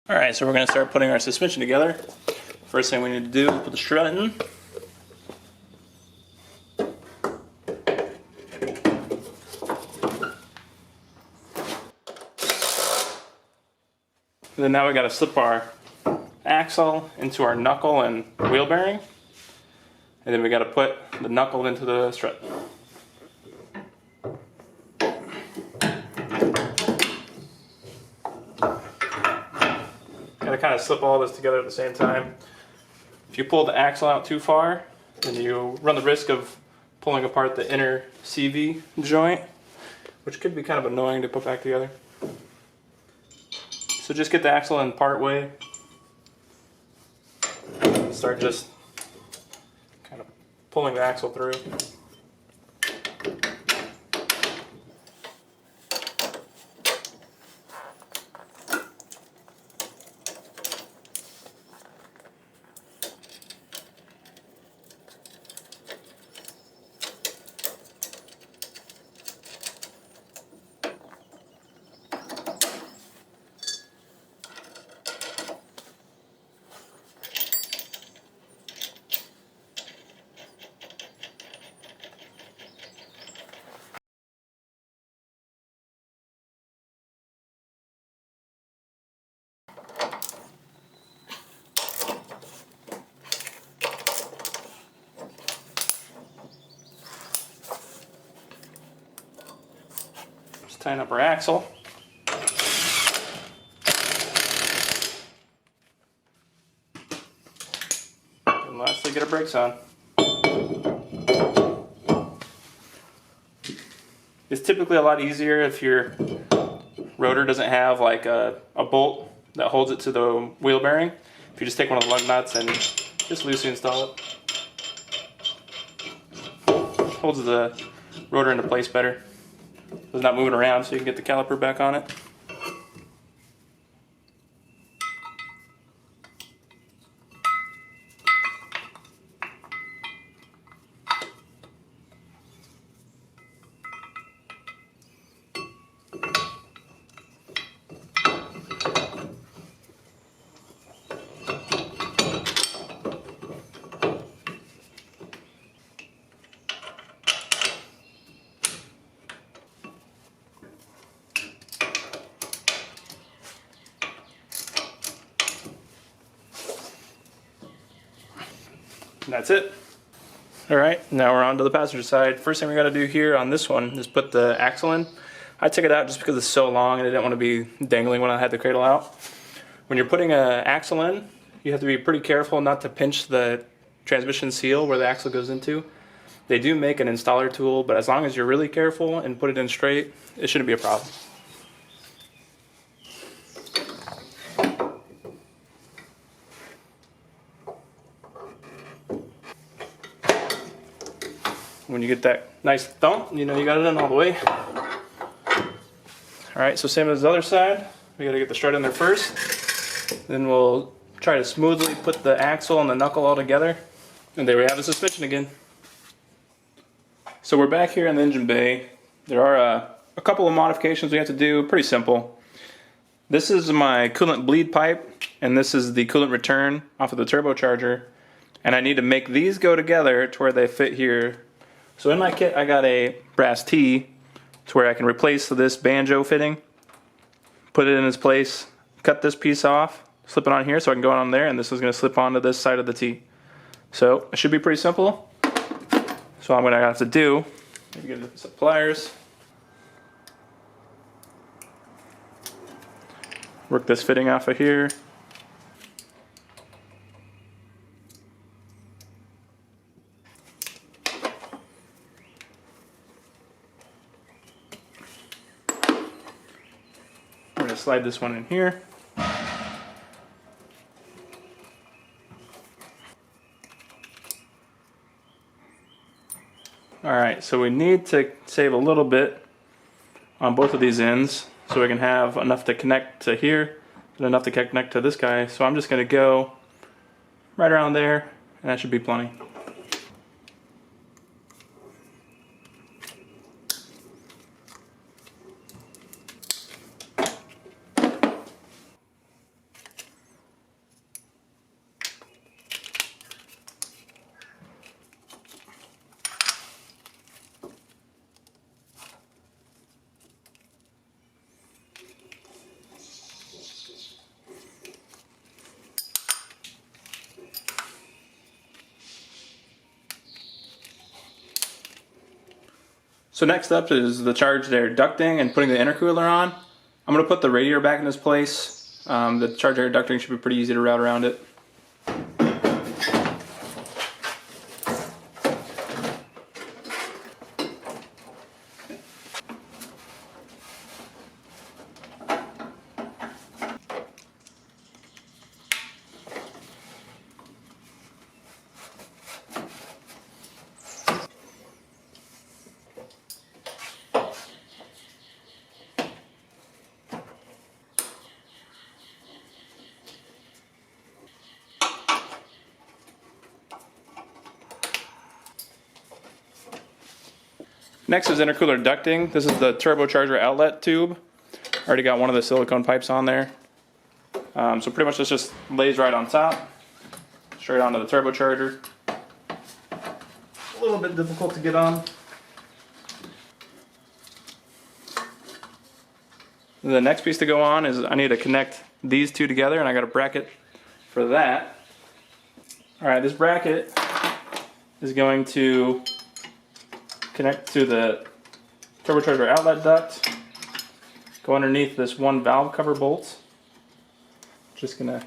Alright, so we're going to start putting our suspension together. First thing we need to do is put the strut in. And then now we got to slip our axle into our knuckle and wheel bearing. And then we got to put the knuckle into the strut. Gotta kind of slip all this together at the same time. If you pull the axle out too far, then you run the risk of pulling apart the inner CV joint, which could be kind of annoying to put back together. So just get the axle in part way. Start just kind of pulling the axle through. Tighten up our axle. And lastly, get our brakes on. It's typically a lot easier if your rotor doesn't have like a bolt that holds it to the wheel bearing. If you just take one of the lug nuts and just loosely install it. Holds the rotor into place better. It's not moving around, so you can get the caliper back on it. And that's it. Alright, now we're on to the passenger side. First thing we got to do here on this one is put the axle in. I took it out just because it's so long and I didn't want to be dangling when I had the cradle out. When you're putting an axle in, you have to be pretty careful not to pinch the transmission seal where the axle goes into. They do make an installer tool, but as long as you're really careful and put it in straight, it shouldn't be a problem. When you get that nice thump, you know you got it in all the way. Alright, so same as the other side. We got to get the strut in there first. Then we'll try to smoothly put the axle and the knuckle all together. And there we have the suspension again. So we're back here in the engine bay. There are a couple of modifications we have to do, pretty simple. This is my coolant bleed pipe, and this is the coolant return off of the turbocharger. And I need to make these go together to where they fit here. So in my kit I got a brass T to where I can replace this banjo fitting, put it in its place, cut this piece off, slip it on here so I can go on there, and this is going to slip onto this side of the T. So it should be pretty simple. So what I'm going to have to do is get some pliers, work this fitting off of here. I'm going to slide this one in here. Alright, so we need to save a little bit on both of these ends. so we can have enough to connect to here and enough to connect to this guy. So I'm just going to go right around there, and that should be plenty. So next up is the charged air ducting and putting the intercooler on. I'm going to put the radiator back in its place. The charged air ducting should be pretty easy to route around it. Next is intercooler ducting. This is the turbocharger outlet tube. I already got one of the silicone pipes on there. So pretty much this just lays right on top, straight onto the turbocharger. A little bit difficult to get on. The next piece to go on is I need to connect these two together, and I got a bracket for that. Alright, this bracket is going to connect to the turbocharger outlet duct, go underneath this one valve cover bolt. Just gonna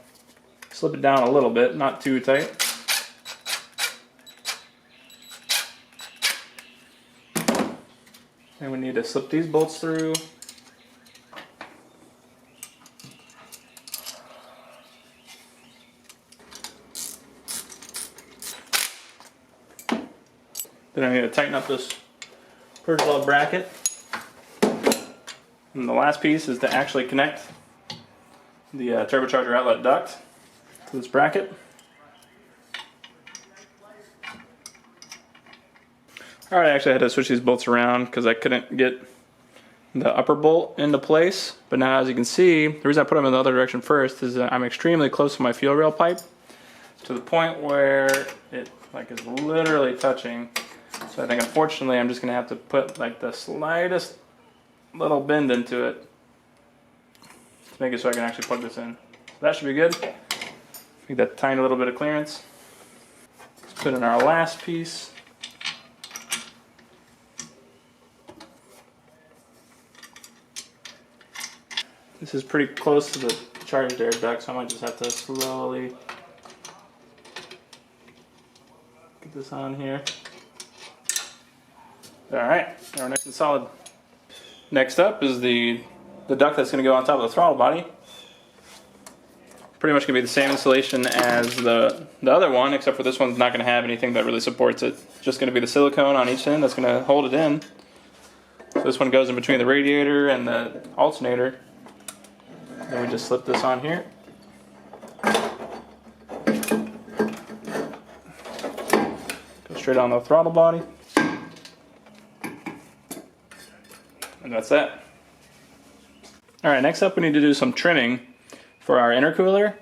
slip it down a little bit, not too tight. And we need to slip these bolts through. Then I need to tighten up this first lug bracket. And the last piece is to actually connect the turbocharger outlet duct to this bracket. Alright, I actually had to switch these bolts around because I couldn't get the upper bolt into place. But now, as you can see, the reason I put them in the other direction first is that I'm extremely close to my fuel rail pipe, to the point where it is literally touching. So I think, unfortunately, I'm just going to have to put the slightest little bend into it to make it so I can actually plug this in. So that should be good. Make that tiny little bit of clearance. Let's put in our last piece. This is pretty close to the charged air duct, so I might just have to slowly get this on here. Alright, now we're nice and solid. Next up is the duct that's going to go on top of the throttle body. Pretty much going to be the same installation as the other one, except for this one's not going to have anything that really supports it. It's just going to be the silicone on each end that's going to hold it in. So this one goes in between the radiator and the alternator. Then we just slip this on here. Go straight on the throttle body. And that's that. Alright, next up we need to do some trimming for our intercooler.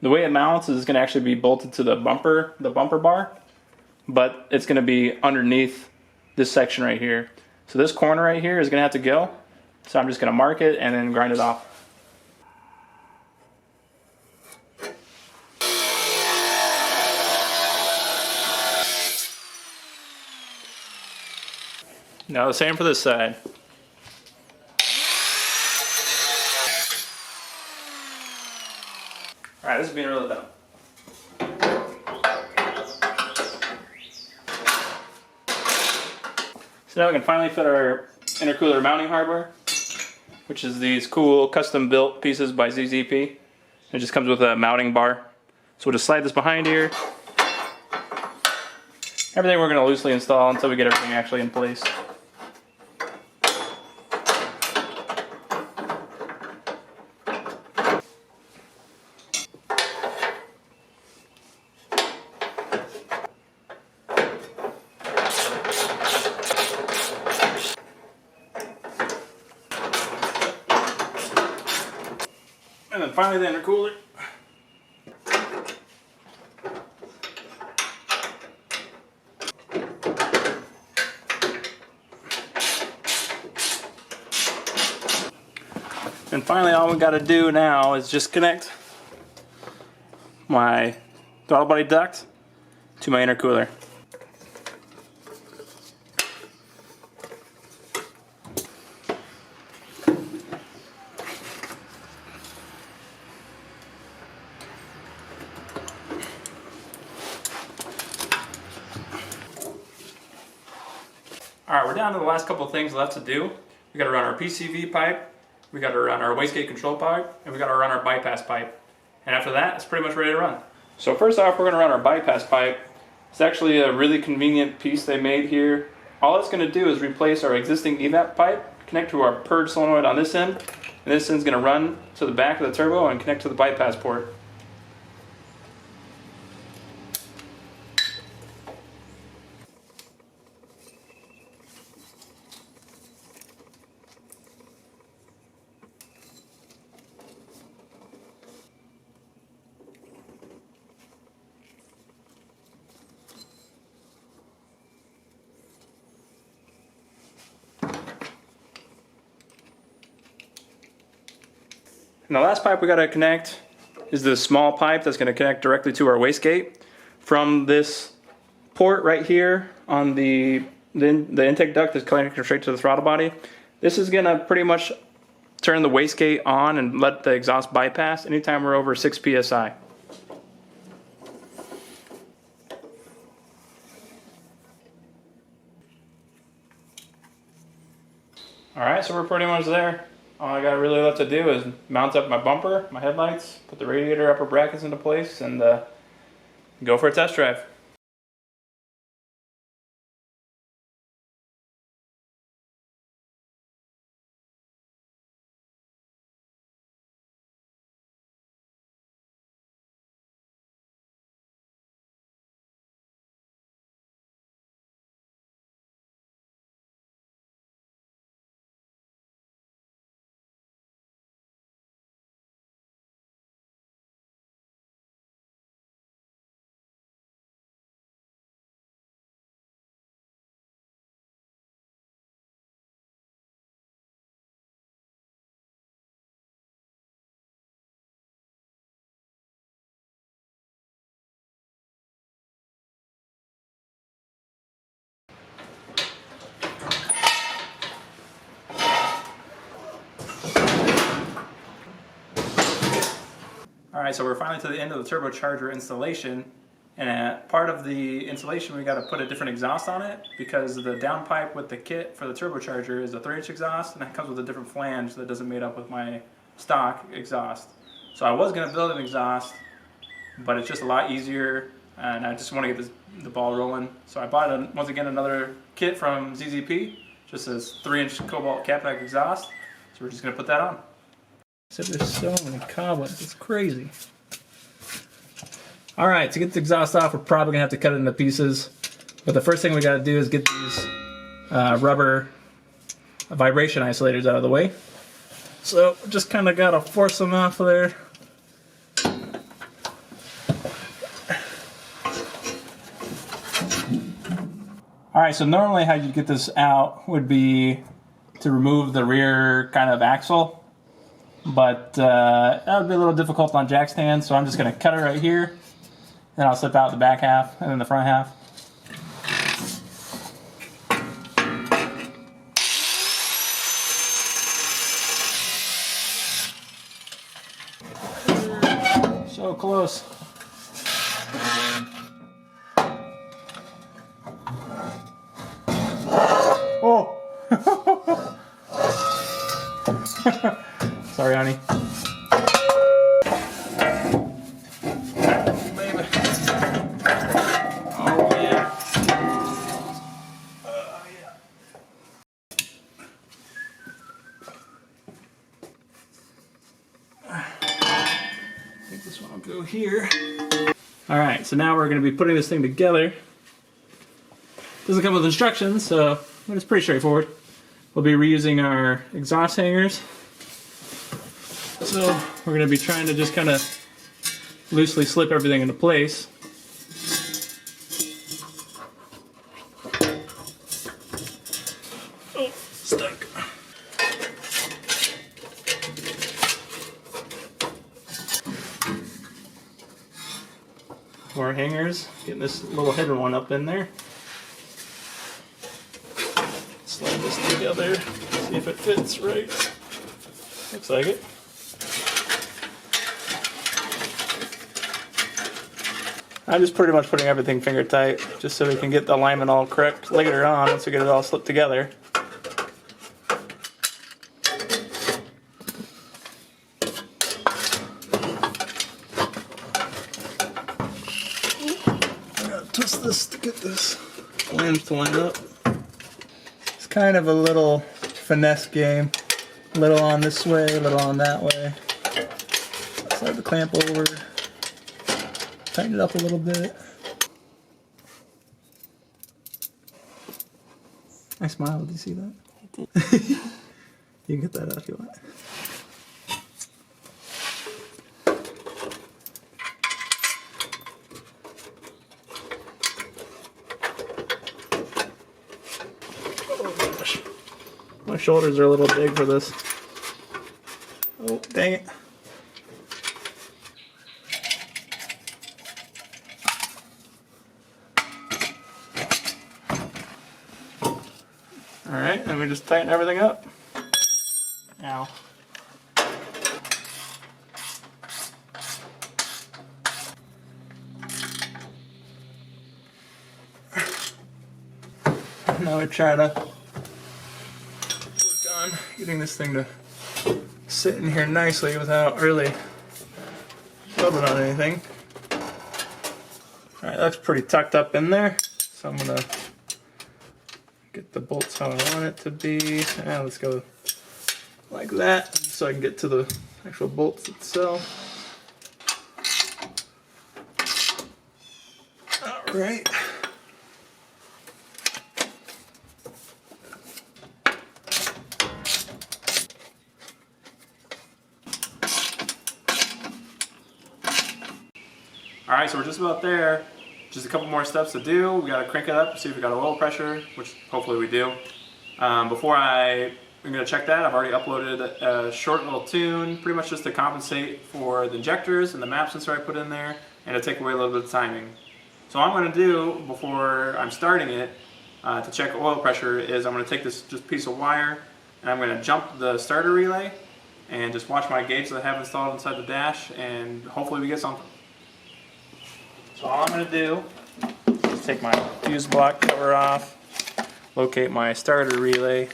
The way it mounts is going to actually be bolted to the bumper bar, but it's going to be underneath this section right here. So this corner right here is going to have to go. So I'm just going to mark it and then grind it off. Now the same for this side. Alright, this is being really dumb. So now we can finally fit our intercooler mounting hardware, which is these cool custom built pieces by ZZP. It just comes with a mounting bar. So we'll just slide this behind here. Everything we're going to loosely install until we get everything actually in place. And then finally the intercooler. And finally all we got to do now is just connect my throttle body duct to my intercooler. Alright, we're down to the last couple of things left to do. We gotta run our PCV pipe, we gotta run our wastegate control pipe, and we gotta run our bypass pipe. And after that, it's pretty much ready to run. So first off, we're gonna run our bypass pipe. It's actually a really convenient piece they made here. All it's gonna do is replace our existing evap pipe, connect to our purge solenoid on this end, and this end's gonna run to the back of the turbo and connect to the bypass port. And the last pipe we got to connect is this small pipe that's going to connect directly to our wastegate from this port right here on the intake duct that's connected straight to the throttle body. This is going to pretty much turn the wastegate on and let the exhaust bypass anytime we're over 6 psi. Alright, so we're pretty much there. All I got really left to do is mount up my bumper, my headlights, put the radiator upper brackets into place, and go for a test drive. Alright, so we're finally to the end of the turbocharger installation, and part of the installation we got to put a different exhaust on it because the downpipe with the kit for the turbocharger is a 3-inch exhaust, and that comes with a different flange that doesn't mate up with my stock exhaust. So I was going to build an exhaust, but it's just a lot easier, and I just want to get the ball rolling. So I bought, once again, another kit from ZZP, just this 3-inch Cobalt catback exhaust, so we're just going to put that on. So there's so many cobwebs, it's crazy. Alright, to get the exhaust off, we're probably going to have to cut it into pieces. But the first thing we got to do is get these rubber vibration isolators out of the way. So just kind of got to force them off of there. Alright, so normally how you get this out would be to remove the rear kind of axle. But that would be a little difficult on jack stands, so I'm just going to cut it right here. Then I'll slip out the back half and then the front half. So close. Oh! Sorry, honey. Baby. Oh, yeah. Yeah. I think this one will go here. Alright, so now we're going to be putting this thing together. Doesn't come with instructions, so it's pretty straightforward. We'll be reusing our exhaust hangers. So we're going to be trying to just kind of loosely slip everything into place. Oh, stuck. More hangers, getting this little hidden one up in there. Slide this together, see if it fits right. Looks like it. I'm just pretty much putting everything finger tight, just so we can get the alignment all correct later on once we get it all slipped together. I gotta twist this to get this flange to line up. It's kind of a little finesse game. A little on this way, a little on that way. Slide the clamp over. Tighten it up a little bit. I smiled, did you see that? You can get that out if you want. Oh gosh. My shoulders are a little big for this. Oh, dang it. Alright, and we just tighten everything up. Ow. Now we try to work on getting this thing to sit in here nicely without really rubbing on anything. Alright, that's pretty tucked up in there, so I'm going to get the bolts how I want it to be. And let's go like that so I can get to the actual bolts itself. Alright. Alright, so we're just about there. Just a couple more steps to do. We got to crank it up, see if we got oil pressure, which hopefully we do. Before I'm going to check that, I've already uploaded a short little tune, pretty much just to compensate for the injectors and the map sensor I put in there, and to take away a little bit of timing. So what I'm going to do before I'm starting it, to check oil pressure, is I'm going to take this just piece of wire, and I'm going to jump the starter relay, and just watch my gauge that I have installed inside the dash, and hopefully we get something. So all I'm going to do is take my fuse block cover off, locate my starter relay. I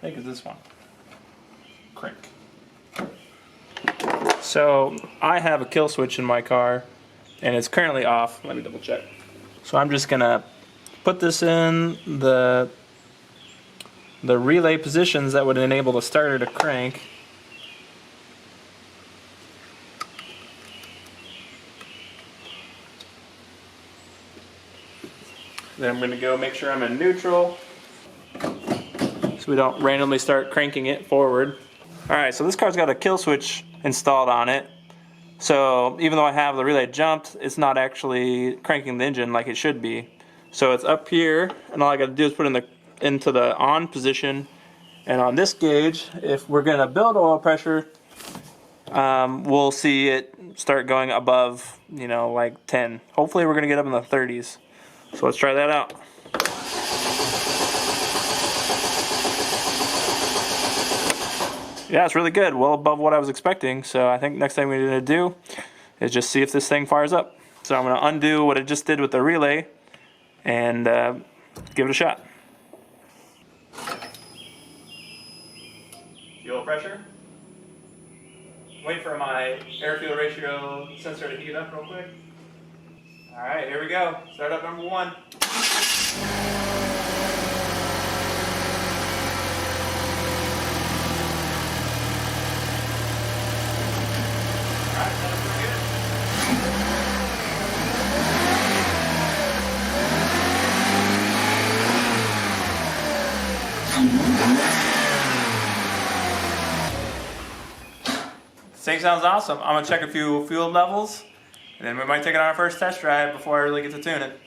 think it's this one. Crank. So I have a kill switch in my car and it's currently off. Let me double check. So I'm just going to put this in the relay positions that would enable the starter to crank. Then I'm going to go make sure I'm in neutral so we don't randomly start cranking it forward. Alright, so this car's got a kill switch installed on it. So even though I have the relay jumped, it's not actually cranking the engine like it should be. So it's up here, and all I got to do is put it into the on position. And on this gauge, if we're going to build oil pressure, we'll see it start going above, you know, like 10. Hopefully we're going to get up in the 30s. So let's try that out. Yeah, it's really good. Well above what I was expecting. So I think next thing we need to do is just see if this thing fires up. So I'm going to undo what I just did with the relay and give it a shot. Fuel pressure. Wait for my air-fuel ratio sensor to heat up real quick. Alright, here we go. Start up number 1. Alright, that's pretty good. thing sounds awesome. I'm gonna check a few fuel levels, and then we might take it on our first test drive before I really get to tune it.